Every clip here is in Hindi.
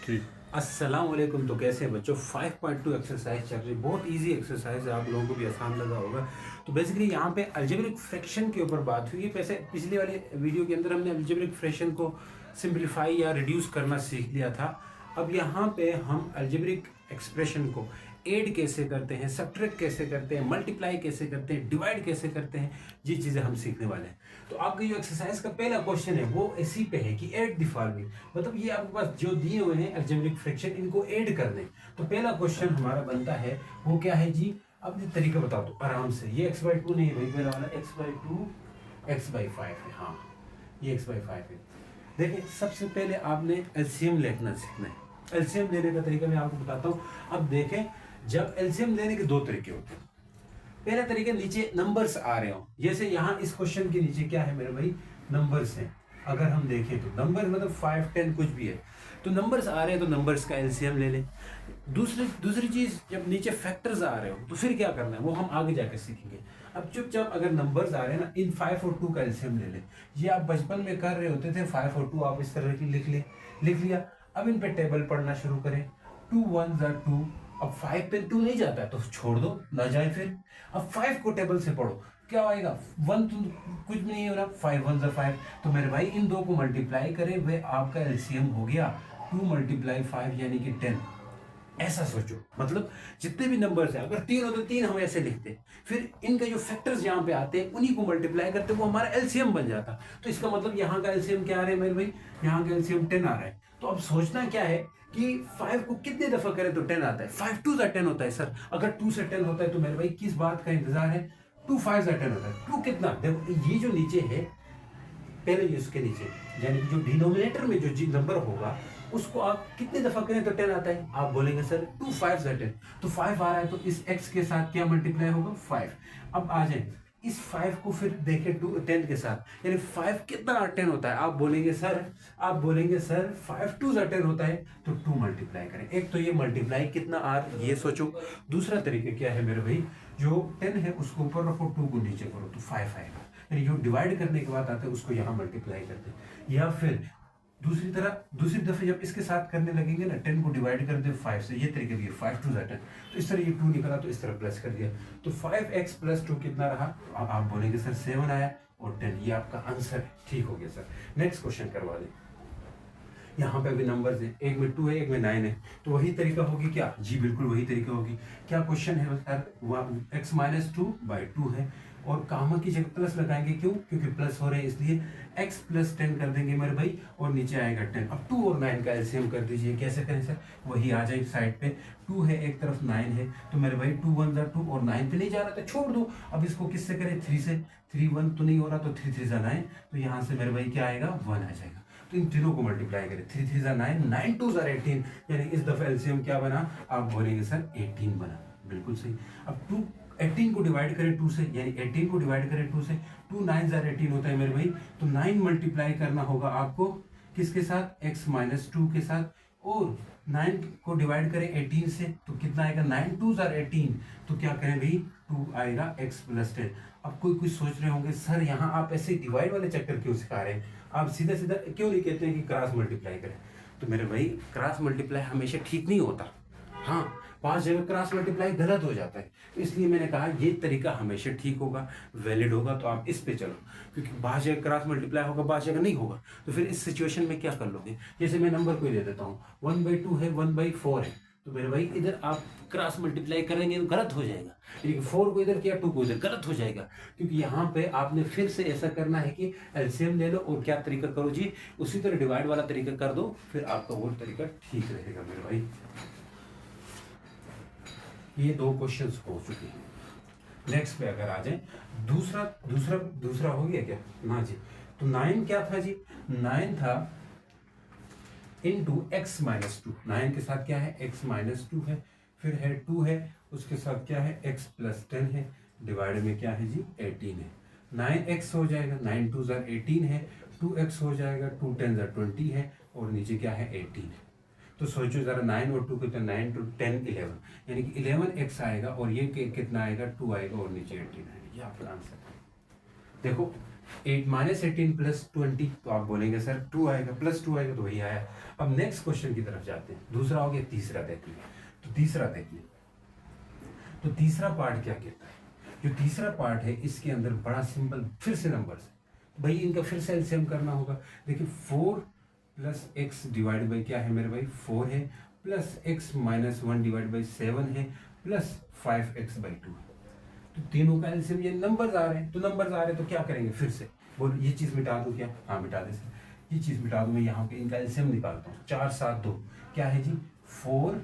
ठीक। अस्सलाम वालेकुम। तो कैसे हैं बच्चों? 5.2 एक्सरसाइज चल रही है, बहुत इजी एक्सरसाइज है, आप लोगों को भी आसान लगा होगा। तो बेसिकली यहाँ पे अलजेब्रिक फ्रैक्शन के ऊपर बात हुई है। वैसे पिछले वाले वीडियो के अंदर हमने अलजेब्रिक फ्रैक्शन को सिंप्लीफाई या रिड्यूस करना सीख लिया था। अब यहाँ पे हम अलजेब्रिक एक्सप्रेशन को ऐड कैसे करते हैं, सब्ट्रैक्ट कैसे करते हैं, मल्टीप्लाई कैसे करते हैं, डिवाइड कैसे करते हैं, ये चीज़ें हम सीखने वाले हैं। तो आपके जो एक्सरसाइज का पहला क्वेश्चन है वो इसी पे है कि ऐड द फॉलोइंग, मतलब ये आपके पास जो दिए हुए हैं अलजेब्रिक फ्रैक्शन, इनको ऐड कर दें। तो पहला क्वेश्चन हमारा बनता है वो क्या है जी? अब ये तरीका बता दो आराम से। ये x/2 नहीं है भाई, पहला वाला x/2 x/5 है। हाँ, ये x/5 है। देखिए, सबसे पहले आपने एलसीएम लेना सीखना है। एलसीएम लेने का तरीका मैं आपको बताता हूँ। अब देखें, जब एलसीएम लेने के दो तरीके होते हैं। पहला तरीका, नीचे नंबर्स आ रहे हो, जैसे यहाँ इस क्वेश्चन के नीचे क्या है मेरे भाई? नंबर्स हैं। अगर हम देखें तो नंबर मतलब 5, 10 कुछ भी है, तो नंबर्स आ रहे हैं तो नंबर्स का एलसीएम ले लें। दूसरी चीज, जब नीचे फैक्टर्स आ रहे हो तो फिर क्या करना है वो हम आगे जाकर सीखेंगे। अब चुपचाप अगर नंबर्स आ रहे हैं ना, इन 5 और 2 का एलसीएम ले लें। ये आप बचपन में कर रहे होते थे, 5 और 2 आप इस तरह की लिख लिया। अब इन पे टेबल पढ़ना शुरू करें। 2 1 are 2। अब 5 पे 2 नहीं जाता है तो छोड़ दो, ना जाए फिर। अब 5 को टेबल से पढ़ो, क्या आएगा? 1 तो कुछ भी नहीं हो रहा, 5 1 are 5। तो मेरे भाई इन दो को मल्टीप्लाई करें, वे आपका एलसीएम हो गया 2 × 5 यानी कि 10। ऐसा सोचो, मतलब जितने भी नंबर्स हैं, अगर 3 हो तो 3 हम ऐसे लिखते हैं, फिर इनके जो फैक्टर्स यहाँ पे आते हैं उन्हीं को मल्टीप्लाई करते, वो हमारा एलसीएम बन जाता। तो इसका मतलब यहाँ का एलसीएम क्या आ रहा है मेरे भाई? यहाँ का एलसीएम 10 आ रहा है। तो अब सोचना क्या है कि 5 को कितने दफा करें तो 10 आता है? 5 2 10 होता है सर। अगर 2 से 10 होता है तो मेरे भाई किस बात का इंतजार है? 2 5 10 होता है। 2 कितना? देखो, ये जो नीचे है, पहले इसके नीचे, यानी कि जो डिनोमिनेटर में जो नंबर होगा उसको आप कितने दफा करें तो 10 आता है? आप बोलेंगे सर 2 5 10, तो 5 आ रहा है तो इस x के साथ क्या मल्टीप्लाई होगा? 5। अब आ जाए इस 5 को फिर देखें 10 के साथ, यानी 5 कितना 10 होता है? आप बोलेंगे सर 5 2 10 होता है, तो 2 मल्टीप्लाई करें। एक तो ये मल्टीप्लाई कितना आर, ये सोचो। दूसरा तरीका क्या है मेरे भाई? जो 10 है उसको ऊपर रखो, 2 को नीचे करो तो 5 आएगा। यानी जो डिवाइड करने के बाद आता है उसको यहाँ मल्टीप्लाई करते हैं। या फिर दूसरी दफे जब इसके साथ करने लगेंगे ना, 10 को डिवाइड कर दे 5 से, ये तरीके भी है, 5 2 10। तो इस तरह ये 2 निकला तो इस तरह प्लस कर दिया, तो 5x + 2 कितना रहा? अब आप बोलेंगे सर 7 आया और 10। ये आपका आंसर है। ठीक हो गया सर। नेक्स्ट क्वेश्चन करवा दें। यहाँ पे भी नंबर्स हैं, एक में 2 है, एक में 9 है, तो वही तरीका होगी क्या? जी बिल्कुल वही तरीका होगी। क्या क्वेश्चन है सर? x - 2/2 है, और कामा की जगह प्लस लगाएंगे। क्यों? क्योंकि प्लस हो रहे हैं इसलिए x + 10 कर देंगे मेरे भाई, और नीचे आएगा 10। अब 2 और 9 का एलसीएम कर दीजिए। कैसे करें सर? वही आ जाए साइड पे, 2 है एक तरफ, 9 है, तो मेरे भाई 2 1 are 2, और 9 पे नहीं जा रहा था, छोड़ दो। अब इसको किससे करें? 3 से। 3 1 तो नहीं हो रहा, तो 3 3 are 9, तो यहाँ से मेरे भाई क्या आएगा? 1 आ जाएगा। तो इन तीनों को मल्टीप्लाई करें, 3 3 are 9, 9 2 are 18, यानी इस दफा एलसीएम क्या बना? आप बोलेंगे सर 18 बना। बिल्कुल सही। अब 18 को डिवाइड करें 2 से, यानी 18 को डिवाइड करें 2 से, 2 9 are 18 होता है मेरे भाई, तो 9 मल्टीप्लाई करना होगा आपको किसके साथ? x - 2 के साथ, और 9 को डिवाइड करें 18 से तो कितना आएगा? 9 2 are 18, तो क्या करें भाई? 2 आएगा x + 10। अब कोई कुछ सोच रहे होंगे सर यहाँ आप ऐसे डिवाइड वाले चक्कर क्यों सिखा रहे हैं? आप सीधा सीधा क्यों नहीं कहते हैं कि क्रॉस मल्टीप्लाई करें? तो मेरे भाई क्रॉस मल्टीप्लाई हमेशा ठीक नहीं होता। हाँ, 5 जगह क्रॉस मल्टीप्लाई गलत हो जाता है, तो इसलिए मैंने कहा ये तरीका हमेशा ठीक होगा, वैलिड होगा, तो आप इस पे चलो। क्योंकि 5 जगह क्रॉस मल्टीप्लाई होगा, 5 जगह नहीं होगा, तो फिर इस सिचुएशन में क्या कर लोगे? जैसे मैं नंबर को ही दे देता हूँ, 1/2 है, 1/4 है, तो मेरे भाई इधर आप क्रॉस मल्टीप्लाई करेंगे तो गलत हो जाएगा, लेकिन 4 को इधर किया, 2 को इधर, गलत हो जाएगा। क्योंकि यहाँ पे आपने फिर से ऐसा करना है कि एलसीएम ले लो, और क्या तरीका करो जी? उसी तरह डिवाइड वाला तरीका कर दो, फिर आपका वो तरीका ठीक रहेगा मेरे भाई। ये 2 क्वेश्चंस हो चुके हैं। नेक्स्ट पे अगर आ जाए, दूसरा हो गया क्या? ना जी। तो 9 क्या था जी? 9 था इंटू x - 2। 9 के साथ क्या है? x - 2 है, फिर है 2 है, उसके साथ क्या है? x + 10 है, डिवाइड में क्या है जी? 18 है। 9x हो जाएगा, 9 2 are 18 है, 2x हो जाएगा, 2 10 are 20 है, और नीचे क्या है? 18 है। तो सोचो जरा, 9 और 2 कितना? 9 2 10 11, यानी कि 11x आएगा, और ये कितना आएगा? 2 आएगा, और नीचे 18 आएगा। ये आपका आंसर है। देखो 8 माइनस 18 प्लस 20, तो आप बोलेंगे सर 2 आएगा, प्लस 2 आएगा, तो वही आया। अब नेक्स्ट क्वेश्चन की तरफ जाते हैं, दूसरा हो गया, तीसरा देखिए। तो तीसरा देखिए, तो तीसरा पार्ट क्या कहता है, जो तीसरा पार्ट है इसके अंदर बड़ा सिंपल फिर से नंबर्स है, तो भाई इनका फिर से एलसीएम करना होगा। देखिए 4 प्लस एक्स डिवाइड बाई क्या है मेरे भाई 4 है, plus x minus 1 divide by 7 है, प्लस 5x बाई 2 है। तो तीनों का एलसीएम, ये नंबर्स आ रहे हैं, तो नंबर्स आ रहे हैं तो क्या करेंगे फिर से, बोलो ये चीज़ मिटा दूँ क्या, हाँ मिटा दे सर, ये चीज़ मिटा दूँ, मैं यहाँ पे इनका एलसीएम निकालता हूँ। 4 7 2 क्या है जी 4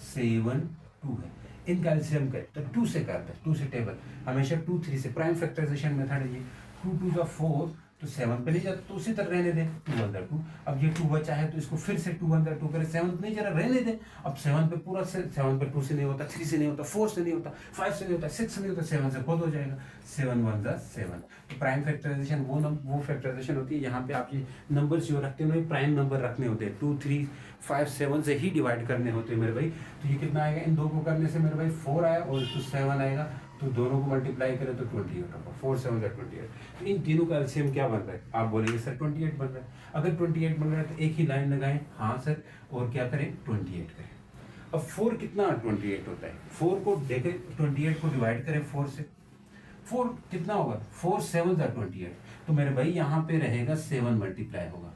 7 2 है, इनका एलसीएम करें तो 2 से करते हैं, 2 से टेबल हमेशा 2 3 से, प्राइम फैक्टराइजेशन मेथड है ये। 2 2 का 4 तो 7 पे नहीं जाता, तो उसी तरह रहने दें 2 अंदर 2। अब ये 2 बचा है तो इसको फिर से 2 अंदर 2 करें, 7 पे नहीं जरा रहने दें। अब 7 पे पूरा 7 पे 2 से नहीं होता, 3 से नहीं होता, 4 से नहीं होता, 5 से नहीं होता, 6 से नहीं होता, 7 से खुद हो जाएगा। 7 1 जा 7। तो प्राइम फैक्टराइजेशन वो फैक्टराइजेशन होती है, यहाँ पे आप ये नंबर्स जो रखते हैं प्राइम नंबर रखने होते हैं, 2 3 5 7 से ही डिवाइड करने होते हैं मेरे भाई। तो ये कितना आएगा, इन दो को करने से मेरे भाई 4 आया और इसको 7 आएगा, तो दोनों को मल्टीप्लाई करें तो 28 होगा, 4 7 जा 28। तो इन तीनों का एलसीएम क्या बन रहा है, आप बोलेंगे सर 28 बन रहा है। अगर 28 बन रहा है तो एक ही लाइन लगाएं, हाँ सर, और क्या करें 28 करें। अब 4 कितना 28 होता है, 4 को देखें 28 को डिवाइड करें 4 से, 4 कितना होगा 4 7 जा 28, तो मेरे भाई यहाँ पे रहेगा 7 मल्टीप्लाई होगा,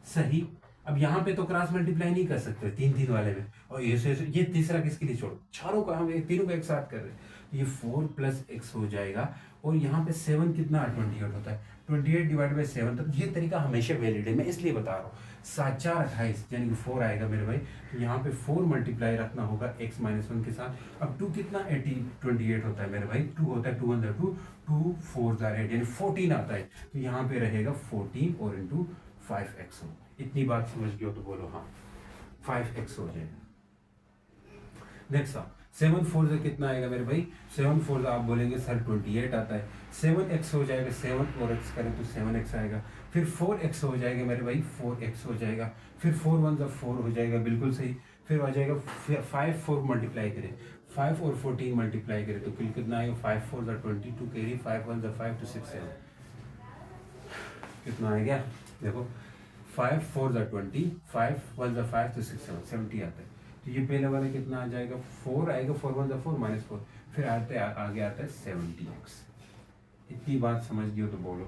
सही। अब यहाँ पे तो क्रॉस मल्टीप्लाई नहीं कर सकते 3 3 वाले में, और ये तीसरा किसके लिए छोड़ो, चारों का हम तीनों का एक साथ कर रहे हैं। ये 4 प्लस एक्स हो जाएगा, और यहाँ पे 7 कितना 28 होता है, 28 डिवाइड बाई 7। तो ये तरीका हमेशा वैलिड है, मैं इसलिए बता रहा हूँ। 7 4 28 यानी कि 4 आएगा मेरे भाई, तो यहाँ पे 4 मल्टीप्लाई रखना होगा x माइनस 1 के साथ। अब 2 कितना 28 होता है मेरे भाई, 2 होता है 2 अंदर 2, 2 4 8 यानी 14 आता है, तो यहाँ पे रहेगा 14 और इंटू 5x हो। इतनी बात समझ गए हो तो बोलो हाँ 5x हो जाएगा। नेक्स्ट आप 7 4 से कितना आएगा मेरे भाई, 7 4 आप बोलेंगे सर 28 आता है, 7x हो जाएगा, 7 और x करें तो 7x आएगा, फिर 4x हो जाएगा मेरे भाई, 4x हो जाएगा, फिर 4 1 जा 4 हो जाएगा, बिल्कुल सही। फिर आ जाएगा 5 4 मल्टीप्लाई करें, 5 और 14 मल्टीप्लाई करें तो कुल कितना आएगा, 5 4 जा 22 कैरी, 5 1 जा 5 तो 6 7 कितना आएगा देखो, 5 4 जा 20, 5 1 जा 5 तो 6 7 70 आता है। तो ये पहले वाला कितना आ जाएगा 4 आएगा, 4 1 जा 4 माइनस 4, फिर आगे आता है 70x। इतनी बात समझ गए हो तो बोलो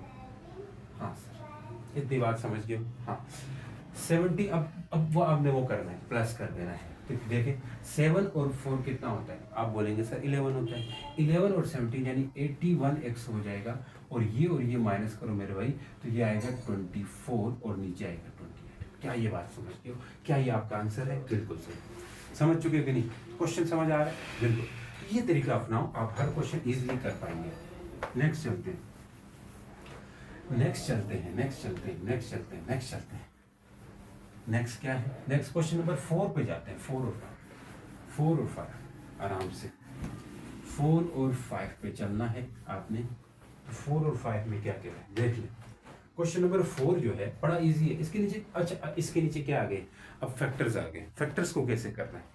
हाँ सर, इतनी बात समझ गए हो हाँ। 70 अब वो आपने वो करना है, प्लस कर देना है। तो देखें 7 और 4 कितना होता है, आप बोलेंगे सर 11 होता है, 11 और 17 यानी 81x हो जाएगा, और ये माइनस करो मेरे भाई, तो ये आएगा 24 और नीचे आएगा 28। क्या ये बात समझ गए हो, क्या ये आपका आंसर है, बिल्कुल सही। समझ चुके हो कि नहीं, क्वेश्चन समझ आ रहा है, बिल्कुल। तो ये तरीका अपनाओ, आप हर क्वेश्चन इजीली कर पाएंगे। नेक्स्ट चलते हैं, नेक्स्ट चलते हैं, नेक्स्ट चलते हैं, नेक्स्ट चलते हैं, नेक्स्ट चलते हैं। नेक्स्ट क्या है, नेक्स्ट क्वेश्चन नंबर 4 पे जाते हैं, 4 और 5 आराम से 4 और 5 पे चलना है आपने। तो 4 और 5 में क्या कह रहे हैं देख लें। क्वेश्चन नंबर 4 जो है बड़ा इजी है, इसके नीचे अच्छा इसके नीचे क्या आ गए, अब फैक्टर्स आ गए। फैक्टर्स को कैसे करना है,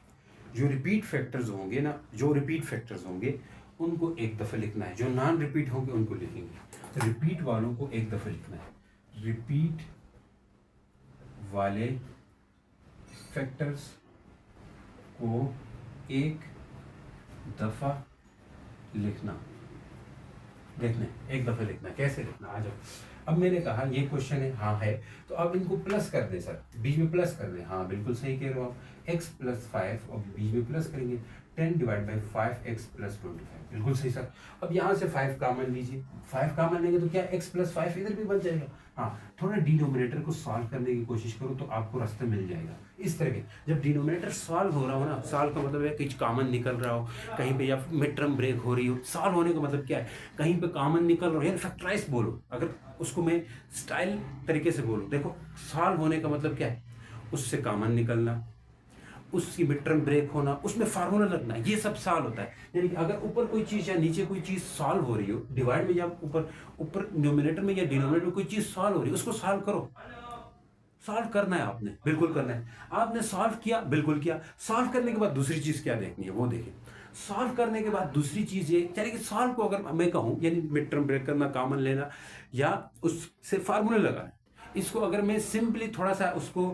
जो रिपीट फैक्टर्स होंगे ना, जो रिपीट फैक्टर्स होंगे उनको एक दफ़ा लिखना है, जो नॉन रिपीट होंगे उनको लिखेंगे। तो रिपीट वालों को एक दफ़ा लिखना है, रिपीट वाले फैक्टर्स को एक दफ़ा लिखना। देखना एक दफ़ा लिखना, कैसे लिखना आ जाओ। अब मैंने कहा ये क्वेश्चन है, हाँ है, तो अब इनको प्लस कर दे सर, बीच में प्लस कर दे, हाँ बिल्कुल सही कह रहे हो आप। x प्लस 5 और बीच में प्लस करेंगे, 10 डिवाइड बाई 5x प्लस 25, बिल्कुल सही सर। अब यहाँ से 5 कॉमन लीजिए, 5 कॉमन लेंगे तो क्या x प्लस 5 इधर भी बन जाएगा। हाँ थोड़ा डिनोमिनेटर को सॉल्व करने की कोशिश करो तो आपको रास्ता मिल जाएगा। इस तरह के जब डिनोमिनेटर सॉल्व हो रहा हो ना, सॉल्व का मतलब है कुछ कॉमन निकल रहा हो कहीं पे, या मिड टर्म ब्रेक हो रही हो। सॉल्व होने का मतलब क्या है, कहीं पे कॉमन निकल रहा हो, यानी फैक्टराइज बोलो, अगर उसको मैं स्टाइल तरीके से बोलूँ, देखो सॉल्व होने का मतलब क्या है, उससे कॉमन निकलना, उसकी मिड टर्म ब्रेक होना, उसमें फार्मूला लगना, ये सब सॉल्व होता है। यानी कि अगर ऊपर कोई चीज़ या नीचे कोई चीज़ सॉल्व हो रही हो, डिवाइड में या ऊपर न्यूमिनेटर में या डिनोमिनेटर में कोई चीज़ सॉल्व हो रही है, उसको सॉल्व करो। सॉल्व करना है आपने, बिल्कुल करना है। आपने सॉल्व किया, बिल्कुल किया। सॉल्व करने के बाद दूसरी चीज़ क्या देखनी है वो देखें। सॉल्व करने के बाद दूसरी चीज़ ये, यानी कि सॉल्व को अगर मैं कहूँ, यानी मिड टर्म ब्रेक करना, कॉमन लेना या उससे फार्मूले लगाना, इसको अगर मैं सिंपली थोड़ा सा उसको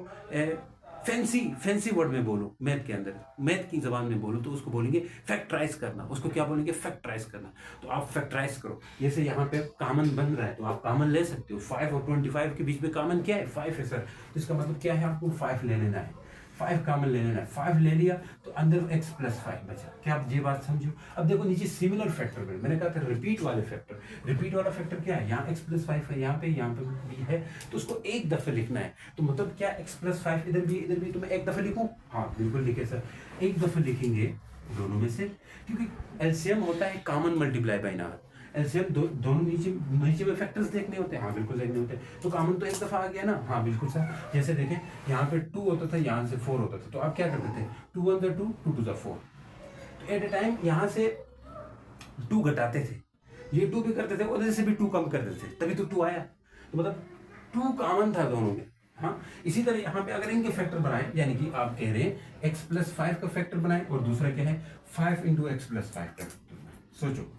फैंसी वर्ड में बोलूँ, मैथ के अंदर, मैथ की जबान में बोलूँ, तो उसको बोलेंगे फैक्टराइज करना। उसको क्या बोलेंगे? फैक्टराइज करना। तो आप फैक्टराइज करो। जैसे यहाँ पे कॉमन बन रहा है तो आप कॉमन ले सकते हो। 5 और 25 के बीच में कॉमन क्या है? 5 है सर। तो इसका मतलब क्या है? आपको 5 ले लेना है, 5 कॉमन ले लेना है। 5 ले लिया तो अंदर x प्लस 5 बचा। क्या आप ये बात समझो? अब देखो नीचे सिमिलर फैक्टर में मैंने कहा था रिपीट वाले फैक्टर। रिपीट वाला फैक्टर क्या है? यहाँ x प्लस 5 है, यहाँ पे भी है, तो उसको एक दफे लिखना है। तो मतलब क्या x प्लस 5 इधर भी तो मैं एक दफे लिखूँ? हाँ बिल्कुल लिखे सर, एक दफे लिखेंगे दोनों में से, क्योंकि एलसीएम होता है common multiply by not. LCM दोनों नीचे में फैक्टर्स देखने होते हैं। हाँ बिल्कुल देखने होते हैं। तो कॉमन तो एक दफा आ गया ना। हाँ बिल्कुल सर। जैसे देखें यहाँ पे 2 होता था, यहाँ से 4 होता था, तो आप क्या करते थे? 2 1 2, 2 2 4। तो एट ए टाइम यहाँ से 2 घटाते थे, ये 2 भी करते थे, उधर से भी 2 कम करते थे, तभी तो 2 आया। तो मतलब 2 कॉमन था दोनों में। हाँ, इसी तरह यहाँ पे अगर इनके फैक्टर बनाए, यानी कि आप कह रहे हैं x प्लस 5 का फैक्टर बनाए और दूसरा क्या है? 5 इंटू एक्स प्लस 5 का फैक्टर बनाए। सोचो,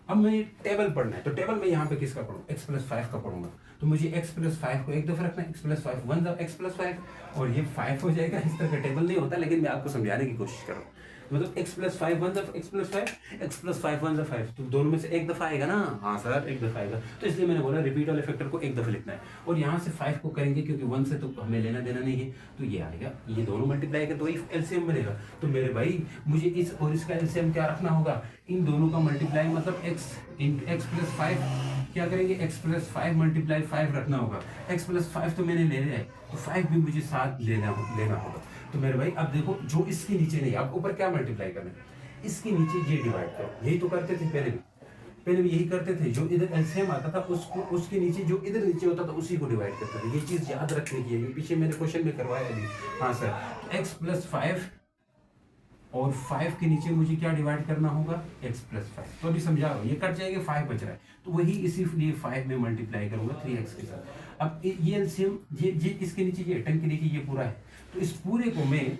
अब मुझे टेबल पढ़ना है, तो टेबल में यहाँ पे किसका पढ़ूँ? x प्लस 5 का पढ़ूंगा। तो मुझे x प्लस 5 को एक दफा रखना है, x प्लस 5 1 दफा x प्लस 5, और ये 5 हो जाएगा। इस तरह का टेबल नहीं होता, लेकिन मैं आपको समझाने की कोशिश कर रहा हूँ। मतलब x प्लस 5 1 दफा x प्लस 5, x प्लस 5 1 दफा 5, तो दोनों में से एक दफा आएगा ना। हाँ सर, एक दफा आएगा। तो इसलिए मैंने बोला रिपीट वाले फैक्टर को एक दफा लिखना है, और यहाँ से 5 को करेंगे क्योंकि 1 से तो हमें लेना देना नहीं है, तो ये आएगा, ये दोनों मल्टीप्लाई कर तो वही एलसीएम बनेगा। तो मेरे भाई मुझे इस और इसका एलसीएम क्या रखना होगा? इन दोनों का मल्टीप्लाई, मतलब x प्लस 5 क्या करेंगे? x प्लस 5 मल्टीप्लाई 5 रखना होगा। x प्लस 5 तो मैंने ले लिया है, तो 5 भी मुझे साथ लेना होगा। तो मेरे भाई अब देखो, जो इसके नीचे नहीं, आप ऊपर क्या मल्टीप्लाई करना है? इसके नीचे ये डिवाइड करो। यही तो करते थे पहले भी यही करते थे। जो इधर एलसीएम आता था उसको, उसके नीचे जो इधर नीचे होता था उसी को डिवाइड करते थे। ये चीज याद रखने की है, ये पीछे मेरे क्वेश्चन में करवाया अभी। हाँ सर, x प्लस 5 और 5 के नीचे मुझे क्या डिवाइड करना होगा? x plus 5। तो अभी समझा रहा हूँ, ये कट जाएगा, 5 बच रहा है, तो वही इसीलिए 5 में मल्टीप्लाई करूंगा 3x के साथ। अब ये एलसीएम, ये इसके नीचे, ये 10 के नीचे ये पूरा है, तो इस पूरे को मैं,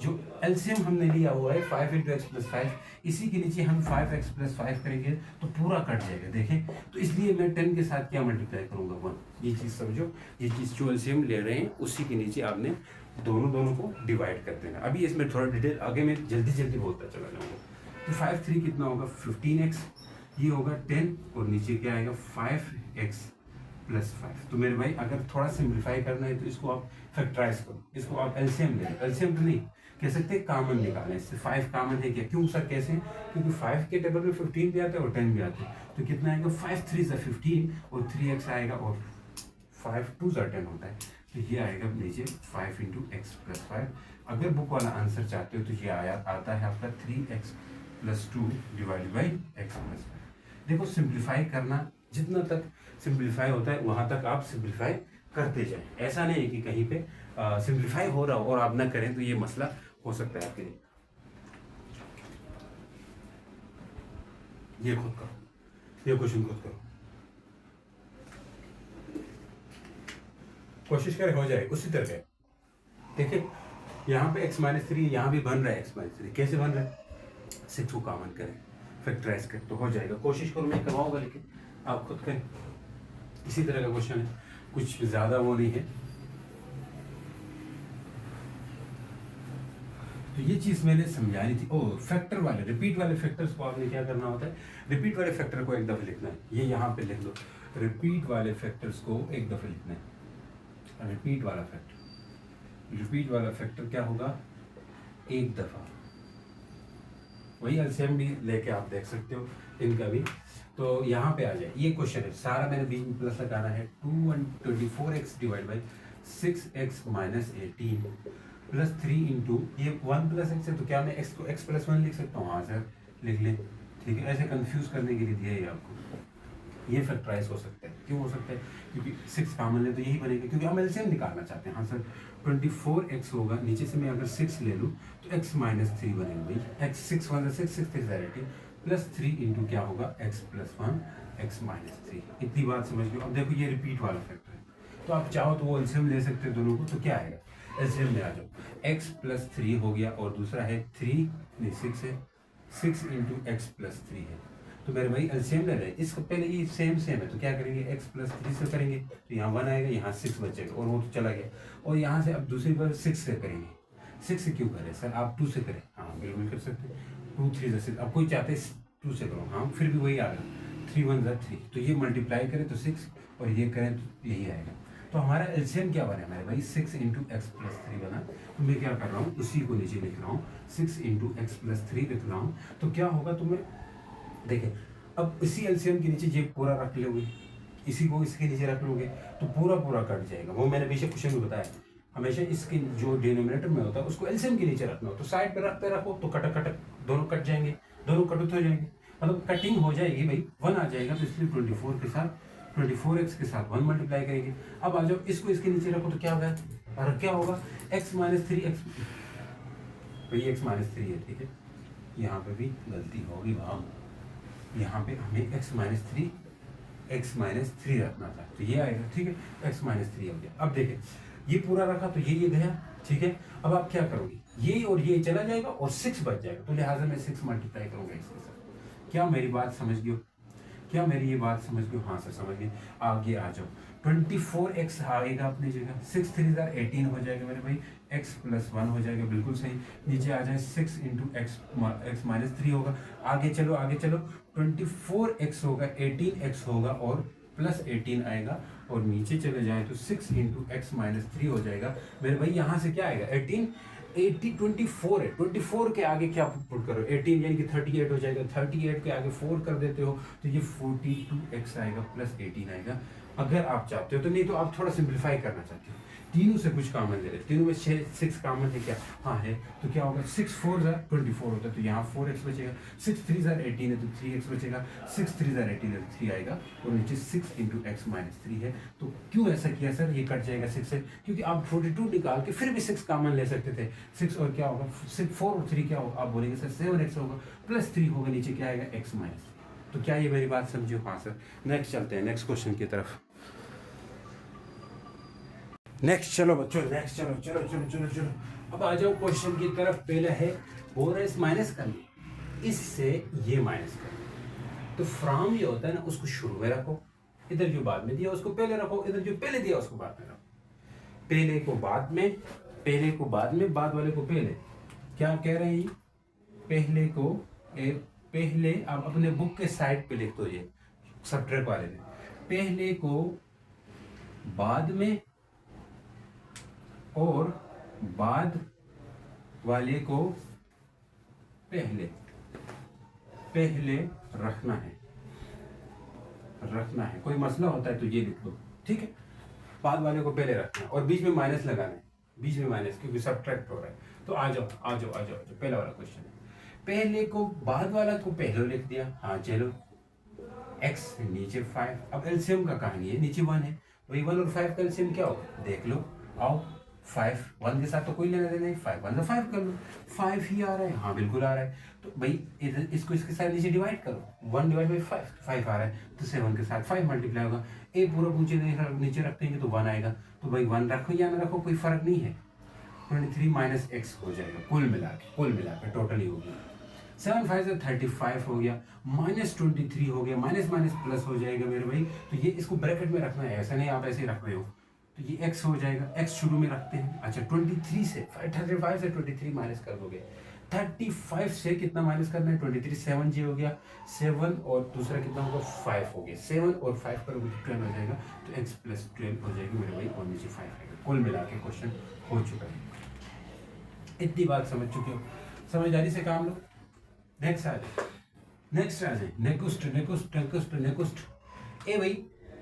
जो एलसीएम हमने लिया हुआ है 5 इंटू एक्स प्लस 5, इसी के नीचे हम 5x प्लस 5 करेंगे तो पूरा कट जाएगा। देखें, तो इसलिए मैं 10 के साथ क्या मल्टीप्लाई करूंगा? 1। ये चीज़ समझो, ये चीज़ जो एलसीएम ले रहे हैं उसी के नीचे आपने दोनों को डिवाइड कर देना। अभी इसमें थोड़ा डिटेल आगे मैं जल्दी बोलता चला जाऊँगा। तो 5 3 कितना होगा? 15x, ये होगा 10, और नीचे क्या आएगा? 5x plus 5। तो मेरे भाई अगर थोड़ा सिंप्लीफाई करना है तो इसको आप फैक्टराइज करो, इसको आप एलसीएम ले लो। एलसीएम तो नहीं कह सकते, कॉमन निकालें। इससे 5 कॉमन है क्या? क्यों सर, कैसे? क्योंकि 5 के टेबल में 15 भी आता है और 10 भी आता है, तो कितना आएगा? 5 3 से 15 और 3x आएगा, और 5 2 से 10 होता है, तो ये आएगा नीचे 5 इंटू एक्स प्लस 5। अगर बुक वाला आंसर चाहते हो तो ये आता है आपका 3x plus 2 divide by x plus 5। देखो, सिंप्लीफाई करना, जितना तक सिंप्लीफाई होता है वहां तक आप सिंप्लीफाई करते जाएं। ऐसा नहीं है कि कहीं पे सिंप्लीफाई हो रहा हो और आप ना करें तो ये मसला हो सकता है आपके लिए। ये खुद करो, ये क्वेश्चन खुद करो, कोशिश करें हो जाए उसी तरह। देखिए यहाँ पे x माइनस 3, यहाँ भी बन रहा है x माइनस 3। कैसे बन रहा है? 6 को कॉमन करें, फैक्टराइज करें तो हो जाएगा। कोशिश करो, मैं करवाऊंगा लेकिन आप खुद करें। इसी तरह का क्वेश्चन है, कुछ ज़्यादा वो नहीं है। तो ये चीज़ मैंने समझानी थी। ओ, फैक्टर वाले, रिपीट वाले फैक्टर्स को आपने क्या करना होता है? रिपीट वाले फैक्टर को एक दफ़े लिखना है। ये यहाँ पे लिख लो, रिपीट वाले फैक्टर्स को एक दफ़े लिखना है। रिपीट वाला फैक्टर क्या होगा? एक दफ़ा। वही एलसीएम भी लेके आप देख सकते हो इनका भी। तो यहाँ पे आ जाए, ये क्वेश्चन है सारा, मैंने बीच में प्लस लगाना है। 24x divide by 6x minus 18 plus 3 into ये 1 प्लस एक्स है, तो क्या मैं x को x प्लस 1 लिख सकता हूँ? हाँ सर, लिख लें। ठीक है, ऐसे कंफ्यूज करने के लिए दिया है आपको। ये फैक्टराइज हो सकता है। क्यों हो सकता है? क्योंकि 6 कॉमन ले तो यही बनेगा, क्योंकि हम एलसीएम निकालना चाहते हैं। हाँ सर, 24x होगा, नीचे से मैं अगर 6 ले लूँ तो x माइनस 3 बनेगा भाई। x 6 1 6 6 6 18 प्लस 3 इंटू क्या होगा? x plus 1 x minus 3। इतनी बात समझ लो। अब देखो, ये रिपीट वाला फैक्टर है, तो आप चाहो तो वो एलसीएम ले सकते हैं दोनों को। तो क्या आएगा? एलसीएम में आ जाओ, x प्लस 3 हो गया, और दूसरा है 3 नहीं 6 है, 6 इंटू एक्स प्लस 3 है। तो मेरे भाई एलसीएम ले रहे हैं, इसको पहले ये सेम है, तो क्या करेंगे x प्लस 3 से करेंगे, तो यहाँ 1 आएगा, यहाँ 6 बचेगा और वो तो चला गया। और यहाँ से अब दूसरी बार 6 से करेंगे। 6 से क्यों करें सर, आप 2 से करें, हाँ बिल्कुल कर सकते हैं। 2 3 6, अब कोई चाहते 2 से करो, हाँ फिर भी वही आ रहा, 3 1 3, तो ये मल्टीप्लाई करें तो 6 और ये करें तो यही आएगा। तो हमारा एलसीएम क्या बना मेरे भाई, 6 इंटू एक्स प्लस 3 बना। तो मैं क्या कर रहा हूँ, उसी को नीचे लिख रहा हूँ, 6 इंटू एक्स प्लस 3 लिख रहा हूँ। तो क्या होगा तुम्हें देखें, अब इसी एलसीएम के नीचे ये पूरा रख लोगे, इसी को इसके नीचे रख लोगे तो पूरा पूरा कट जाएगा। वो मैंने पीछे क्वेश्चन में बताया, हमेशा इसके जो डिनोमिनेटर में होता है उसको एलसीएम के नीचे रखना हो, तो साइड पे रखते रखो तो कटक कटक दोनों कट जाएंगे, दोनों कटुत हो जाएंगे, मतलब कटिंग हो जाएगी भाई, 1 आ जाएगा। तो इसलिए 24 के साथ 24x के साथ 1 मल्टीप्लाई करेंगे। अब आ जाओ इसको इसके नीचे रखो तो क्या होगा, और क्या होगा x माइनस 3x, भाई x माइनस 3 है, ठीक है, यहाँ पे भी गलती होगी वहाँ, यहाँ पे हमें x माइनस थ्री रखना था, तो ये आएगा, ठीक है, x माइनस 3 हो गया। अब देखें ये पूरा रखा तो ये गया, ठीक है। अब आप क्या करोगे, ये और ये चला जाएगा और 6 बच जाएगा, तो लिहाजा मैं 6 मल्टीप्लाई करूँगा इसके साथ। क्या मेरी बात समझ गए हो, क्या मेरी ये बात समझ गए? हाँ सर समझ गए। आगे आ जाओ, 24x आएगा अपनी जगह, 6 3 18 हो जाएगा मेरे भाई, x प्लस 1 हो जाएगा, बिल्कुल सही। नीचे आ जाए 6 इंटू एक्स माइनस 3 होगा। आगे चलो 24x होगा, 18x होगा और प्लस 18 आएगा, और नीचे चले जाए तो 6 इंटू एक्स माइनस 3 हो जाएगा मेरे भाई। यहाँ से क्या आएगा, 24 है, 24 के आगे क्या पुट करो, 18 यानी कि 38 हो जाएगा, 38 के आगे 4 कर देते हो तो ये 42x आएगा प्लस 18 आएगा, अगर आप चाहते हो तो। नहीं तो आप थोड़ा सिंप्लीफाई करना चाहते हो, तीनों से कुछ कॉमन ले रहे, तीनों में 6 कॉमन है क्या, हाँ है, तो क्या होगा, 6 4 24 होता है, तो यहाँ 4x बचेगा, 6 3 18 है तो 3x बचेगा, 6 3 18 है तो 3 आएगा, और नीचे 6 इंटू एक्स माइनस 3 है। तो क्यों ऐसा किया सर, ये कट जाएगा 6 से, क्योंकि आप 42 निकाल के फिर भी 6 कॉमन ले सकते थे। 6 और क्या होगा, 6 4 और 3 क्या होगा, आप बोलेंगे सर 7x होगा, प्लस 3 होगा, नीचे क्या आएगा, x माइनस। तो क्या ये मेरी बात समझो? हाँ सर। नेक्स्ट चलते हैं, नेक्स्ट क्वेश्चन की तरफ। नेक्स्ट चलो बच्चों, नेक्स्ट चलो चलो चलो चलो चलो, अब आ जाओ क्वेश्चन की तरफ। पहले है बोल रहे इस माइनस करनी, इससे ये माइनस करना, तो फ्रॉम ये होता है ना, उसको शुरू में रखो, इधर जो बाद में दिया उसको पहले रखो, इधर जो पहले दिया उसको बाद में रखो, पहले को बाद में, पहले को बाद में, बाद वाले को पहले। क्या कह रहे हैं, पहले को पहले आप अपने बुक के साइड पे लिख दो, ये सब्ट्रैक्ट वाले में, पहले को बाद में और बाद वाले को पहले, पहले रखना है, रखना है। कोई मसला होता है तो ये लिख दो, ठीक है, बाद वाले को पहले रखना है और बीच में माइनस लगाना है, बीच में माइनस, क्योंकि सब्ट्रैक्ट हो रहा है। तो आ जाओ आ जाओ आ जाओ, पहला वाला क्वेश्चन है, पहले को बाद वाला को पहले लिख दिया, हाँ चलो, x नीचे 5, अब एलसीएम का कहानी है, नीचे 1 है, वही 1 और 5 का एलसीएम क्या होगा, देख लो, आओ 5 1 के साथ तो कोई लेना देना नहीं, 5 1 5 कर लो, 5 ही आ रहा है, हाँ बिल्कुल आ रहा है। तो भाई इधर इसको इसके साथ नीचे डिवाइड करो, 1 डिवाइड बाई 5, 5 आ रहा है, तो 7 के साथ 5 मल्टीप्लाई होगा, ए पूरा नीचे रखते हैं तो 1 आएगा, तो भाई 1 रखो या ना रखो कोई फर्क नहीं है, 23 माइनस एक्स हो जाएगा, कुल मिला के टोटली हो गया, 7 5 से 35 हो गया, माइनस 23 हो गया, माइनस माइनस प्लस हो जाएगा मेरे भाई। तो ये इसको ब्रैकेट में रखना है, ऐसा नहीं आप ऐसे ही रख रहे हो, तो ये x हो जाएगा, x शुरू में रखते हैं। अच्छा 23 से 35 से 23 माइनस कर दोगे, 35 से कितना माइनस करना है, 23 7 जी हो गया, 7 और दूसरा कितना होगा 5 हो गया, 7 और 5 पर 12 हो जाएगा, तो x प्लस 12 हो जाएगी मेरे भाई, और नीचे 5 आएगा। कुल मिला के क्वेश्चन हो चुका है, इतनी बात समझ चुके हो, समझदारी से काम लो। नेक्स्ट आ जाए, नेक्स्ट ए भाई,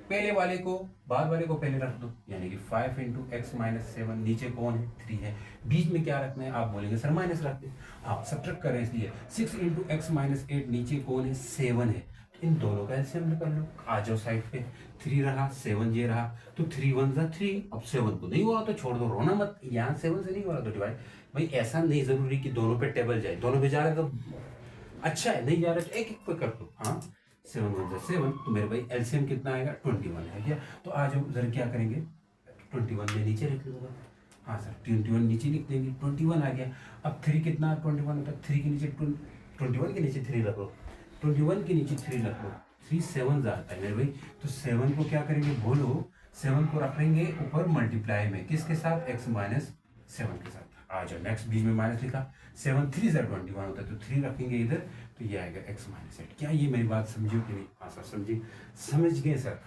पहले वाले को बाद वाले को पहले रख दो, यानी कि 5 इंटू एक्स माइनस 7, नीचे कौन है 3 है, बीच में क्या रखना है, आप बोलेंगे सर माइनस रख दे, आप सब्ट्रैक्ट करें इसलिए 6 इंटू एक्स माइनस 8, नीचे कौन है 7 है, तो इन दोनों का एलसीएम निकाल लो। आ जाओ साइड पे, 3 रहा 7 ये रहा, तो 3 1 3, अब 7 को नहीं हो रहा तो छोड़ दो, रोना मत, यहाँ 7 से नहीं हो रहा तो डिवाइड, भाई ऐसा नहीं जरूरी कि दोनों पे टेबल जाए, दोनों पे जा रहा है तो अच्छा है, नहीं जा रहा तो एक एक पे कर दो, हाँ 7 1 7, तो मेरे भाई एलसीएम कितना आएगा 21 है क्या। तो आ जाओ जरा क्या करेंगे, 21 में नीचे लिख लूँगा, हाँ सर 21 नीचे लिख देंगे, 21 आ गया। अब 3 कितना 21 होता है, 3 के नीचे 21 के नीचे 3 रख लो, 21 के नीचे 3 रख लो, 3 7 आता है मेरे भाई। तो 7 को क्या करेंगे बोलो, 7 को रखेंगे ऊपर मल्टीप्लाई में, किसके साथ, x माइनस 7 के साथ। आ जाओ नेक्स्ट, बीच में माइनस लिखा, 7 3 21 होता है, तो 3 रखेंगे इधर, तो ये आएगा x माइनस 8। क्या ये मेरी बात समझिए कि नहीं? हाँ सर समझिए, समझ गए सर।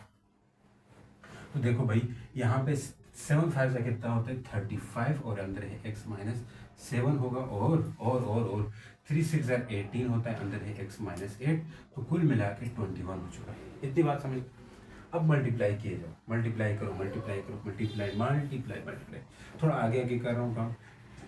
तो देखो भाई यहाँ पे 7 5 से कितना होता है 35, और अंदर है x माइनस 7 होगा, और 3 6 18 होता है, अंदर है x माइनस 8, तो कुल मिला के 21 हो चुका है। इतनी बात समझ। अब मल्टीप्लाई किए जाओ, मल्टीप्लाई करो, थोड़ा आगे आगे कर रहा हूँ काम।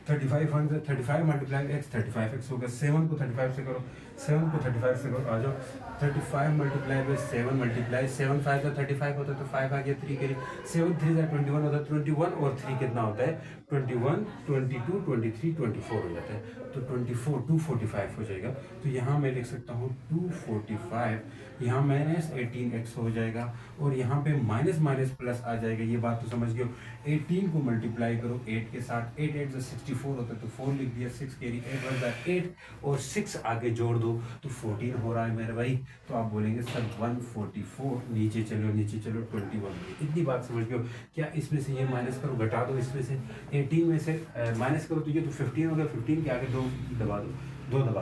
35 मल्टीप्लाई x, 35x होगा। 7 को 35 से करो, 7 को 35 से करो, आ जाओ 35 मल्टीप्लाई बाई 7 मल्टीप्लाई, 7 5 का 35 होता है, तो 5 आ गया, 3 के लिए 7 3 21 होता है, 21 और 3 कितना होता है 21, 22 23 24 हो जाता है, तो 24 245 हो जाएगा। तो यहाँ मैं लिख सकता हूँ 245, यहाँ माइनस 18x हो जाएगा, और यहाँ पे माइनस माइनस प्लस आ जाएगा। ये बात तो समझ गए हो। 18 को मल्टीप्लाई करो 8 के साथ, 8 8 64 होता है, तो 4 लिख दिया, 6 कैरी 8 1 8, और 6 आगे जोड़ दो तो 14 हो रहा है मेरे भाई। तो आप बोलेंगे सर 144, नीचे चलो 21। इतनी बात समझ गए हो। क्या इसमें से ये माइनस करो, घटा दो, इसमें से 18 में से माइनस करो तो ये तो 15 हो गया, 15 के आगे 2 दबा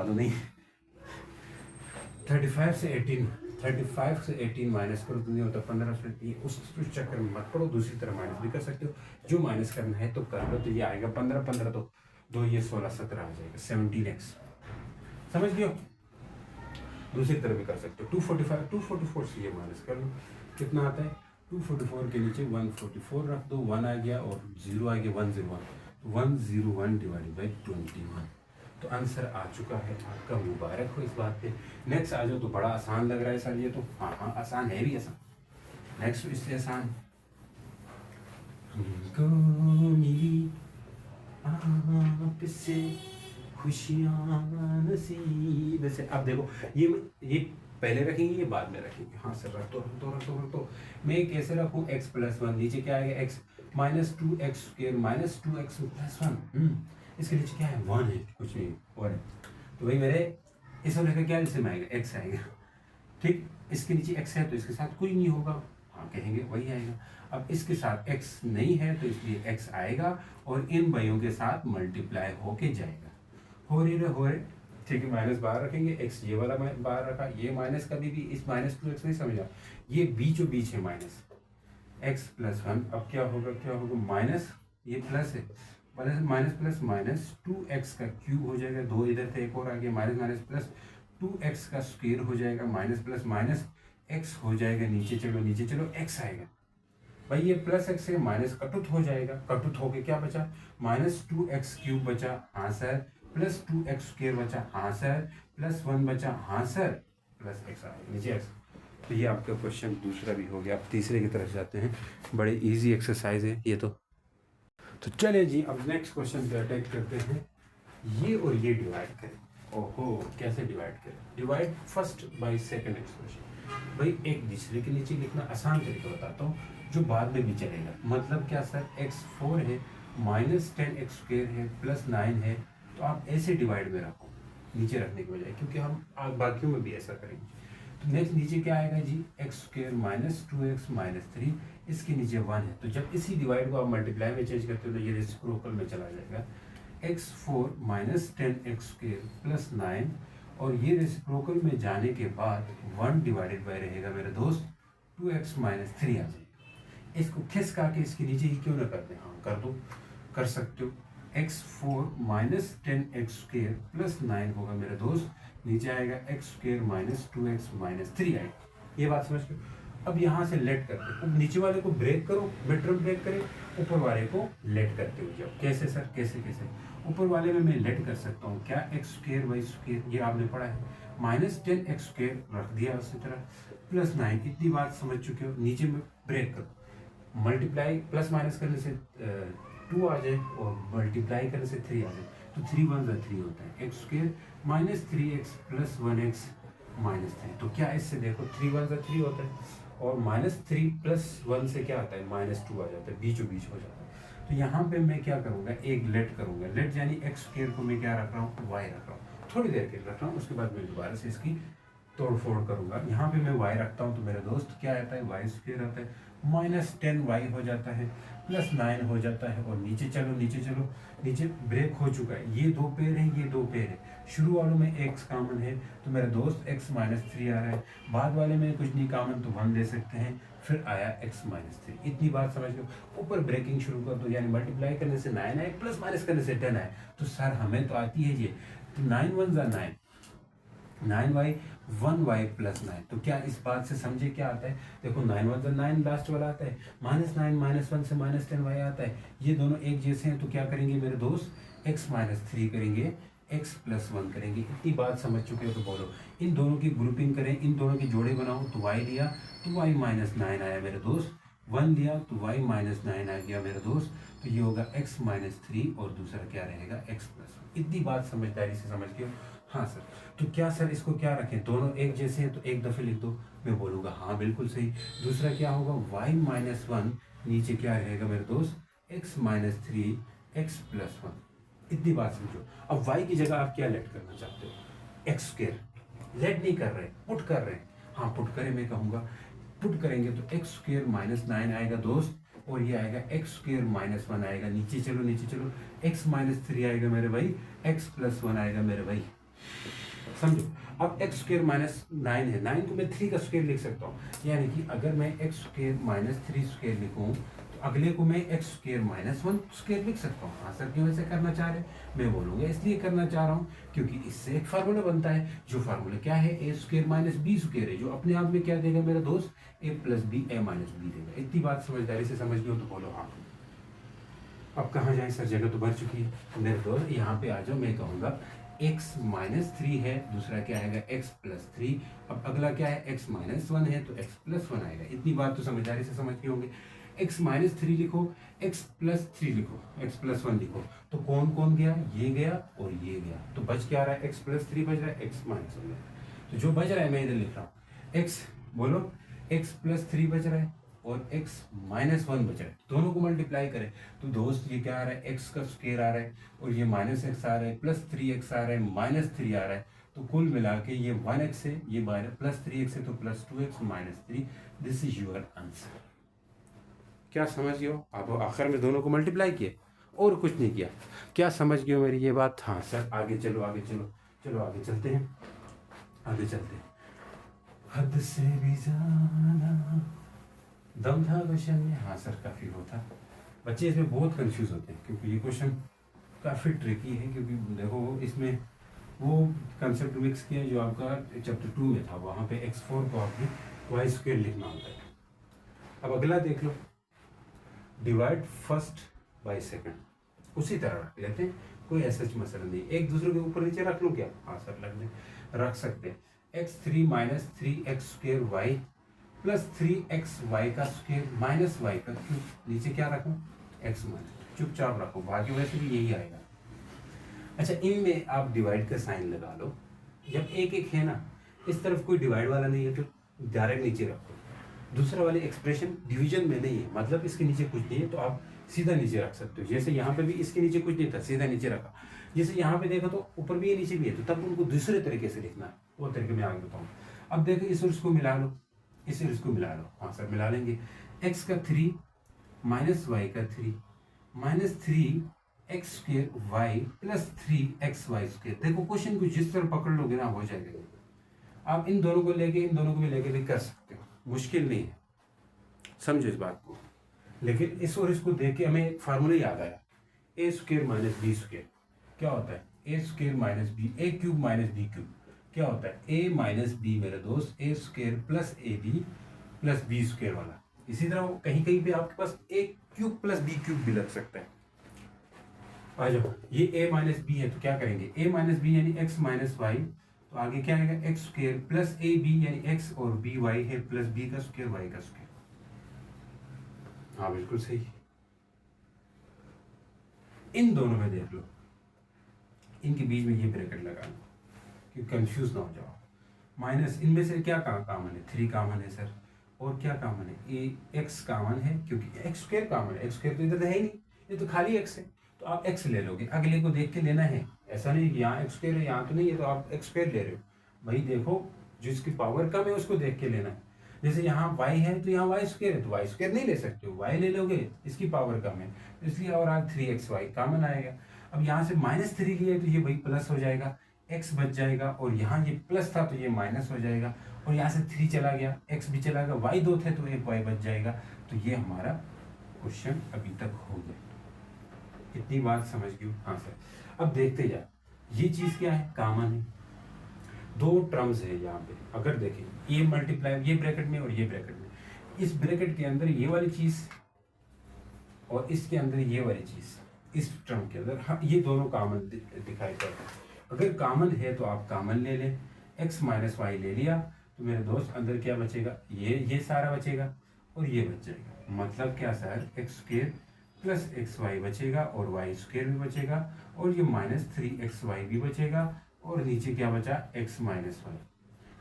दो नहीं, 35 से 18 माइनस करो तो नहीं होता 15 से। उस चक्कर में मत पड़ो, दूसरी तरह माइनस भी कर सकते हो, जो माइनस करना है तो कर लो। तो ये आएगा 15 15 तो 2 ये 16 17 आ जाएगा, 17x। समझ गए हो? दूसरी तरह भी कर सकते हो, 244 से ये माइनस कर लो, कितना आता है 244 के नीचे 144 रख दो, 1 आ गया और 0 आ गया, 101 डिवाइडेड बाई 21। तो आंसर आ चुका है आपका, मुबारक हो इस बात पे। नेक्स्ट आ जाओ। तो बड़ा आसान लग रहा है सर ये तो, हाँ आसान है भी आसान। नेक्स्ट इससे आसान, हमको मिली आपसे खुशियाँ नसीब से। अब देखो ये पहले रखेंगे, ये बाद में रखेंगे। हाँ सर रख दो। मैं कैसे रखूँ, x प्लस 1, नीचे क्या आएगा x minus 2x square minus 2x plus 1, इसके नीचे क्या है 1 है, कुछ नहीं और है। तो भाई मेरे इस वाले का क्या इसमें आएगा x आएगा, ठीक। इसके नीचे x है तो इसके साथ कोई नहीं होगा, हाँ कहेंगे वही आएगा। अब इसके साथ x नहीं है तो इसलिए x आएगा, और इन भाइयों के साथ मल्टीप्लाई होके जाएगा, हो रहे ठीक है। माइनस बाहर रखेंगे, x ये वाला बाहर रखा, ये माइनस कभी भी इस माइनस 2x नहीं समझा, ये बीचों बीच है माइनस x प्लस 1। अब क्या होगा माइनस, ये प्लस है, माइनस प्लस माइनस 2x का क्यूब हो जाएगा, 2 इधर थे एक और आ गया, माइनस माइनस प्लस 2x का स्क्वायर हो जाएगा, माइनस प्लस माइनस x हो जाएगा, नीचे चलो x आएगा। भाई ये प्लस x से माइनस कटुत हो जाएगा, कटुत होके क्या बचा माइनस 2x क्यूब बचा, हाँ सर, प्लस 2x स्क्वायर बचा, हाँ सर, प्लस 1 बचा, हाँ सर, प्लस x आएगा नीचे x। तो ये आपका क्वेश्चन दूसरा भी हो गया। अब तीसरे की तरफ जाते हैं, बड़े इजी एक्सरसाइज है ये तो चले जी अब नेक्स्ट क्वेश्चन पे अटैक करते हैं। ये और ये डिवाइड करें। ओहो, कैसे डिवाइड करें? Divide first by second expression. भाई एक दूसरे के नीचे लिखना आसान तरीका बताता हूँ, जो बाद में भी चलेगा। मतलब क्या सर, x4 है माइनस 10x स्क्वायर है प्लस 9 है, तो आप ऐसे डिवाइड में रखो नीचे रखने की बजाय, क्योंकि हम बाकियों में भी ऐसा करेंगे। तो नेक्स्ट नीचे क्या आएगा जी, x square minus 2x minus 3, इसके नीचे 1 है। तो जब इसी डिवाइड को आप मल्टीप्लाई में चेंज करते हो तो ये रेसिप्रोकल में चला जाएगा, x4 minus 10x square plus 9, और ये रेसिप्रोकल में जाने के बाद 1 डिवाइडेड बाय रहेगा मेरे दोस्त 2x माइनस 3 आ जाएगा। इसको खिसका के इसके नीचे ही क्यों ना कर दें, हाँ कर दो, कर सकते हो। x4 minus 10x square plus 9 होगा मेरे दोस्त, नीचे आएगा x square minus 2x minus 3 आएगा। ये बात समझ लो। अब यहाँ से लेट करते, अब नीचे वाले को ब्रेक करो, मिड टर्म ब्रेक करें, ऊपर वाले को लेट करते हो जाओ। कैसे सर, कैसे ऊपर वाले में मैं लेट कर सकता हूँ क्या, एक्स स्क्वायर वाई स्क्वायर, ये आपने पढ़ा है, माइनस 10x स्क्वायर रख दिया उसी तरह, प्लस 9, इतनी बात समझ चुके हो। नीचे में ब्रेक करो, मल्टीप्लाई प्लस माइनस करने से 2 आ जाए और मल्टीप्लाई करने से 3 आ जाए, तो 3 1 3 होता है, x square minus 3x plus 1x minus 3। तो क्या इससे देखो 3 1 3 होता है, और माइनस 3 प्लस 1 से क्या आता है माइनस 2 आ जाता है, बीचों बीच हो जाता है। तो यहाँ पे मैं क्या करूँगा, एक लेट करूँगा, लेट यानी एक्स स्क्वायर को मैं क्या रख रहा हूँ, y रख रहा हूँ, थोड़ी देर के लिए रख रहा हूँ, उसके बाद मैं दोबारा से इसकी तोड़ फोड़ करूंगा। यहाँ पे मैं y रखता हूँ तो मेरे दोस्त क्या आता है, वाई स्क्वेयर आता है, -10y हो जाता है, +9 हो जाता है। और नीचे चलो नीचे चलो, नीचे ब्रेक हो चुका है, ये 2 पेयर है, ये 2 पेयर है। शुरू वालों में x कॉमन है तो मेरे दोस्त x -3 आ रहा है, बाद वाले में कुछ नहीं कॉमन तो 1 ले सकते हैं, फिर आया x -3। इतनी बात समझ लो। ऊपर ब्रेकिंग शुरू कर दो, यानी मल्टीप्लाई करने से 9 आए, प्लस माइनस करने से 10 आए। तो सर हमें तो आती है ये, तो 9 1 9, 9y 1y + 9। तो क्या इस बात से समझे क्या आता है, देखो 9 1 9 लास्ट वाला आता है, -9 -1 से -10y आता है, ये दोनों एक जैसे हैं। तो क्या करेंगे मेरे दोस्त, x -3 करेंगे, x + 1 करेंगे। इतनी बात समझ चुके हो तो बोलो, इन दोनों की ग्रुपिंग करें, इन दोनों के जोड़े बनाओ। तो y लिया तो y -9 आया मेरे दोस्त, 1 लिया तो y -9 आ गया मेरे दोस्त। तो ये होगा x -3 और दूसरा क्या रहेगा, x + 1। इतनी बात समझदारी से समझ गए। हाँ सर, तो क्या सर इसको क्या रखें, दोनों एक जैसे हैं तो एक दफ़े लिख दो। मैं बोलूँगा हाँ बिल्कुल सही। दूसरा क्या होगा, y -1 नीचे क्या रहेगा मेरे दोस्त, x -3 x + 1। इतनी बात समझो। अब y की जगह आप क्या लेट करना चाहते हो, x स्क्वायर। लेट नहीं कर रहे, पुट कर रहे हैं। हाँ पुट करें, मैं कहूँगा पुट करेंगे तो x स्क्वायर -9 आएगा दोस्त, और ये आएगा x स्क्वायर -1 आएगा। नीचे चलो नीचे चलो, x -3 आएगा मेरे भाई, x + 1 आएगा मेरे भाई। समझो। अब x स्क्वायर -9 है, 9 को मैं 3 का स्क्वायर लिख सकता हूँ, यानी कि अगर मैं x स्क्वायर -3 स्क्वायर लिखूँ तो अगले को मैं x स्क्वायर -1 स्क्वायर लिख सकता हूँ। हाँ सर क्यों ऐसे करना चाह रहे हैं, मैं बोलूँगा इसलिए करना चाह रहा हूँ क्योंकि इससे एक फार्मूला बनता है। जो फार्मूला क्या है, a स्क्वायर -b स्क्वायर है, जो अपने आप में क्या देगा मेरा दोस्त, a + b a - b देगा। इतनी बात समझदारी से समझ लो तो बोलो हाँ। अब कहाँ जाए सर, जगह तो भर चुकी है। तो मेरे दोस्त यहाँ पे आ जाओ, मैं कहूँगा x -3 है, दूसरा क्या आएगा x + 3। अब अगला क्या है, x -1 है तो x + 1 आएगा। इतनी बात तो समझदारी से समझ के होंगे। x -3 लिखो, x + 3 लिखो, x + 1 लिखो, तो कौन कौन गया, ये गया और ये गया। तो बच क्या रहा है, x + 3 बच रहा है, x -1। तो जो बच रहा है मैं इधर लिख रहा हूँ, x बोलो, x + 3 बच रहा है और x -1 बच रहा है। दोनों को मल्टीप्लाई करें तो दोस्त ये क्या आ रहा है, x का स्क्वायर आ रहा है और ये -x आ रहा है, +3x आ रहा है, -3 आ रहा है। तो कुल मिला के ये 1x है, ये +3x है, तो +2x -3। This is your answer. क्या समझ गए हो आप, आखिर में दोनों को मल्टीप्लाई किए और कुछ नहीं किया। क्या समझ गए हो मेरी ये बात। हाँ सर आगे चलो आगे चलो, चलो आगे चलते हैं, आगे चलते हैं। हद से भी ज्यादा दम था क्वेश्चन में। हाँ सर काफ़ी वो था, बच्चे इसमें बहुत कंफ्यूज होते हैं क्योंकि ये क्वेश्चन काफ़ी ट्रिकी है। क्योंकि देखो इसमें वो कंसेप्ट मिक्स किया जो आपका चैप्टर 2 में था, वहाँ पे x4 को आपने वाई स्क्वायर लिखना होता है। अब अगला देख लो, डिवाइड फर्स्ट बाय सेकंड। उसी तरह रख लेते हैं, कोई ऐसा मसला नहीं। एक दूसरे के ऊपर नीचे रख लो क्या, हाँ सर रख सकते हैं। x3 - 3x² y + 3xy का स्क्वायर माइनस y का क्यूब। नीचे क्या रखो, x माइनस, चुपचाप रखो, भाग्य वैसे भी यही आएगा। अच्छा इनमें आप डिवाइड का साइन लगा लो। जब एक एक है ना, इस तरफ कोई डिवाइड वाला नहीं है तो डायरेक्ट नीचे रखो। दूसरा वाले एक्सप्रेशन डिवीजन में नहीं है, मतलब इसके नीचे कुछ नहीं है तो आप सीधा नीचे रख सकते हो। जैसे यहाँ पे भी इसके नीचे कुछ नहीं था, सीधा नीचे रखा। जैसे यहाँ पे देखो तो ऊपर भी है नीचे भी है, तो तब उनको दूसरे तरीके से लिखना है, वो तरीके में आगे बताऊँ। अब देखो इस और इसको मिला लो, इसे इसको मिला लो। हाँ सर मिला लेंगे। x का 3 -y का 3 -3x² y + 3xy²। देखो क्वेश्चन को जिस तरह पकड़ लोगे ना हो जाएगा। आप इन दोनों को लेके इन दोनों को भी लेके भी कर सकते हो, मुश्किल नहीं है, समझो इस बात को। लेकिन इस और इसको देख के हमें एक फार्मूला याद आया, a² - b² क्या होता है, a² - b, a³ - b³ क्या होता है, a - b मेरे दोस्त, a² + ab + b² वाला। इसी तरह कहीं कहीं पे आपके पास a³ + b³ भी लग सकता है। आ जाओ, ये a - b है तो क्या करेंगे, a - b यानी x - y, तो आगे क्या आएगा, x² + ab यानी x और by है + b का स्क्वायर y का स्क्वायर। हाँ बिल्कुल सही। इन दोनों में देख लो, इनके बीच में ये ब्रैकेट लगा लो कि कंफ्यूज ना हो जाओ। माइनस इनमें से क्या कॉमन है, 3 कॉमन है सर, और क्या कॉमन है, ए x कॉमन है क्योंकि x² कॉमन है, x² तो इधर है ही नहीं, ये तो खाली x है। तो तो आप x ले लोगे, अगले को देख के लेना है, ऐसा नहीं कि यहाँ एक्स स्क्वायर है यहाँ तो नहीं है तो आप एक्स स्क्वायर ले रहे हो। भाई देखो जिसकी पावर कम है उसको देख के लेना है। जैसे यहाँ y है तो यहाँ y स्क्वायर है तो y स्क्वायर नहीं ले सकते हो, y ले लोगे, इसकी पावर कम है इसलिए, और आज 3xy कॉमन आएगा। अब यहाँ से -3 लिया तो ये भाई प्लस हो जाएगा, x बच जाएगा, और यहाँ ये प्लस था तो ये माइनस हो जाएगा, और यहाँ से 3 चला गया, x भी चला गया, y 2 थे तो एक y बच जाएगा। तो ये हमारा क्वेश्चन अभी तक हो गया। इतनी बात समझ गई? हाँ सर। अब देखते जा, ये चीज़ क्या है, कॉमन है, दो टर्म्स है यहाँ पे। अगर देखें ये मल्टीप्लाई, ये ब्रैकेट में और ये ब्रैकेट में, इस ब्रैकेट के अंदर ये वाली चीज़ और इसके अंदर ये वाली चीज़, इस टर्म के अंदर हाँ ये दोनों कॉमन दिखाई पड़ते हैं। अगर कॉमन है तो आप कॉमन ले लें, x माइनस वाई ले लिया तो मेरे दोस्त अंदर क्या बचेगा, ये सारा बचेगा और ये बच जाएगा। मतलब क्या sir, X square plus X Y बचेगा और वाई स्क्वेयर भी बचेगा, और ये -3xy भी बचेगा, और नीचे क्या बचा, x माइनस वाई।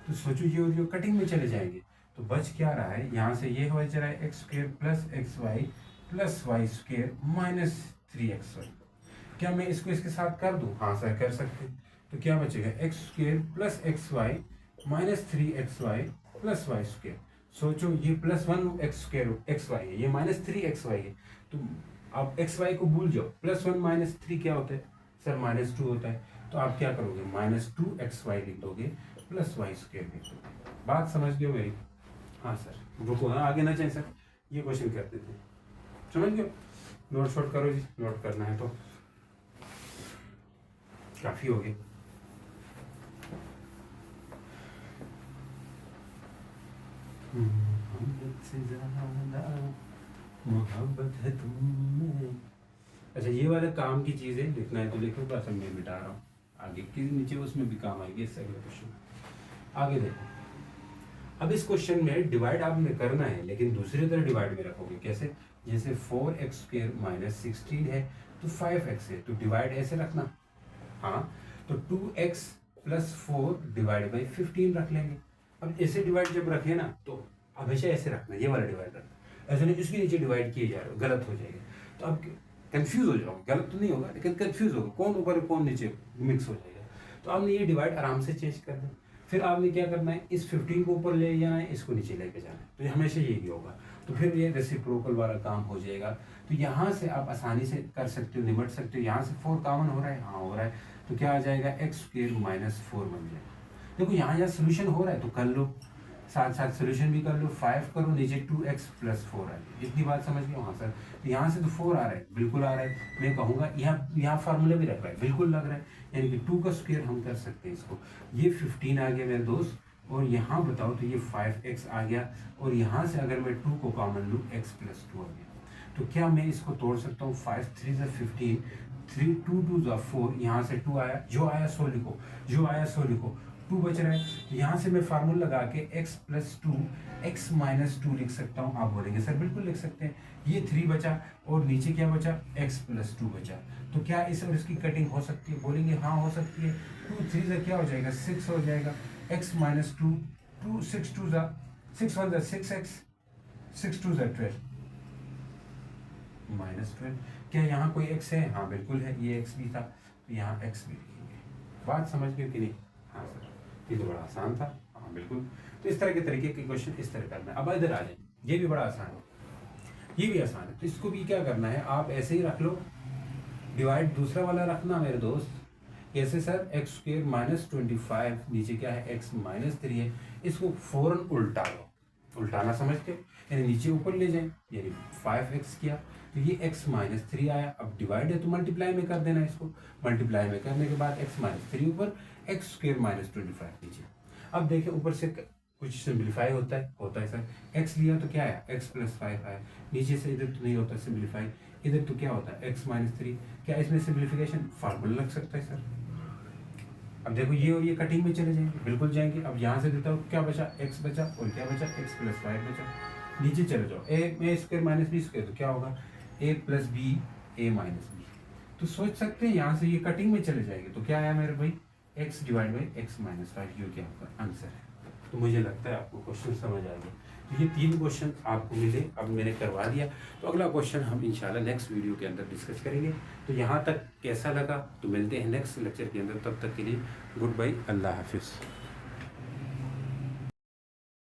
तो सोचो ये और ये कटिंग में चले जाएंगे तो बच क्या रहा है, यहाँ से ये बच रहा है X square plus X Y plus Y square -3xy। क्या मैं इसको इसके साथ कर दूं? हाँ सर कर सकते। तो क्या बचेगा, X square plus X Y -3xy plus Y square. सोचो ये +1 एक्स स्क्वेयर एक्स वाई है, ये -3xy है, तो आप एक्स वाई को भूल जाओ, +1 -3 क्या होता है सर, -2 होता है। तो आप क्या करोगे, -2xy लिख दोगे प्लस वाई स्क्वेयर लिख दोगे। बात समझ गए मेरी? हाँ सर। रुको, हाँ आगे ना चाहिए सर, ये क्वेश्चन करते थे, समझ गए? नोट शॉट करो जी, नोट करना है तो काफी हो गया। मोहब्बत से ज़्यादा मोहब्बत है तुममें। अच्छा ये वाले काम की चीज़ें लिखना है तो लिखो, बस मैं मिटा रहा हूँ, आगे के नीचे उसमें भी काम आएगी। इससे अगला क्वेश्चन आगे देखो। अब इस क्वेश्चन में डिवाइड आपने करना है, लेकिन दूसरी तरह डिवाइड में रखोगे। कैसे? जैसे 4x² -16 है तो 5x है, तो डिवाइड ऐसे रखना। हाँ, तो 2x + 4 डिवाइड बाई 15 रख लेंगे। अब ऐसे डिवाइड जब रखे ना तो हमेशा ऐसे रखना, ये वाला डिवाइड रखना, ऐसे नहीं इसके नीचे डिवाइड किए जा रहे हो, गलत हो जाएगा। तो अब कंफ्यूज हो जाओगे, गलत तो नहीं होगा लेकिन कंफ्यूज होगा, कौन ऊपर कौन नीचे मिक्स हो जाएगा। तो आपने ये डिवाइड आराम से चेंज कर दें। फिर आपने क्या करना है, इस 15 को ऊपर ले जाना है, इसको नीचे लेके जाना है, तो ये हमेशा यही होगा। तो फिर ये रेसिप्रोकल वाला काम हो जाएगा। तो यहाँ से आप आसानी से कर सकते हो, निमट सकते हो। यहाँ से 4 कॉमन हो रहा है, हाँ हो रहा है, तो क्या आ जाएगा, x² -4 बन जाएगा। देखो यहाँ सोल्यूशन हो रहा है तो कर लो, साथ साथ सोल्यूशन भी कर लो। 5 करो, नीचे 2x + 4 आ गया। इतनी बात समझ गए? हाँ सर। तो यहाँ से तो 4 आ रहा है, बिल्कुल आ रहा है। मैं कहूँगा यहाँ फार्मूला भी रख रहा है, बिल्कुल लग रहा है, यानी कि 2 का स्क्वायर हम कर सकते हैं इसको। ये 15 आ गया मेरे दोस्त, और यहाँ बताओ तो ये 5x आ गया, और यहाँ से अगर मैं 2 को कॉमन लूँ, x + 2 आ गया। तो क्या मैं इसको तोड़ सकता हूँ? 5 3 = 15, 3 2 2 = 4, यहाँ से 2 आया, जो आया सो लिखो, जो आया सो लिखो। 2 बच रहा है, तो यहाँ से मैं फार्मूला लगा के x + 2 x - 2 लिख सकता हूँ। आप बोलेंगे सर बिल्कुल लिख सकते हैं। ये 3 बचा और नीचे क्या बचा, x + 2 बचा। तो क्या इस और इसकी कटिंग हो सकती है? बोलेंगे हाँ हो सकती है। 2 3 से क्या हो जाएगा, 6 हो जाएगा, x - 2 2 6 2 6 1 6x 6 2 12 -12। क्या यहाँ कोई x है? हाँ बिल्कुल है, ये x भी था तो यहाँ x भी लिखेंगे। बात समझ गए कि नहीं? हाँ सर, ये तो बड़ा आसान था। हाँ बिल्कुल। तो इस तरह के तरीके के क्वेश्चन इस तरह करना है। अब इधर आ जाए, ये भी बड़ा आसान है, ये भी आसान है। तो इसको भी क्या करना है, आप ऐसे ही रख लो, डिवाइड दूसरा वाला रखना मेरे दोस्त। कैसे सर, x² -25, नीचे क्या है, x - 3 है, इसको फौरन उल्टा लो, उल्टाना समझते हो, यानी नीचे ऊपर ले जाए, यानी 5x किया तो ये x - 3 आया। अब डिवाइड है तो मल्टीप्लाई में कर देना इसको, मल्टीप्लाई में करने के बाद x - 3 ऊपर, x² -25 नीचे। अब देखिए ऊपर से कुछ सिंप्लीफाई होता है सर, x लिया तो क्या आया, x + 5 आया, नीचे से इधर तो नहीं होता सिंप्लीफाई, इधर तो क्या होता है, x - 3। क्या इसमें सिंप्लीफिकेशन फार्मूला लग सकता है सर? अब देखो ये और ये कटिंग में चले जाएंगे, बिल्कुल जाएंगे। अब यहाँ से देता हूँ, क्या बचा, x बचा, और क्या बचा, x + 5 बचा। नीचे चले जाओ, a² - b² तो क्या होगा, a + b a - b। तो सोच सकते हैं यहाँ से ये कटिंग में चले जाएंगे, तो क्या आया मेरे भाई, x / x - 5, ये क्या होगा आंसर है। तो मुझे लगता है आपको क्वेश्चन समझ आ गया। तो ये 3 क्वेश्चन आपको मिले, अब मैंने करवा दिया। तो अगला क्वेश्चन हम इंशाल्लाह नेक्स्ट वीडियो के अंदर डिस्कस करेंगे। तो यहाँ तक कैसा लगा, तो मिलते हैं नेक्स्ट लेक्चर के अंदर, तब तक के लिए गुड बाय, अल्लाह हाफिज़।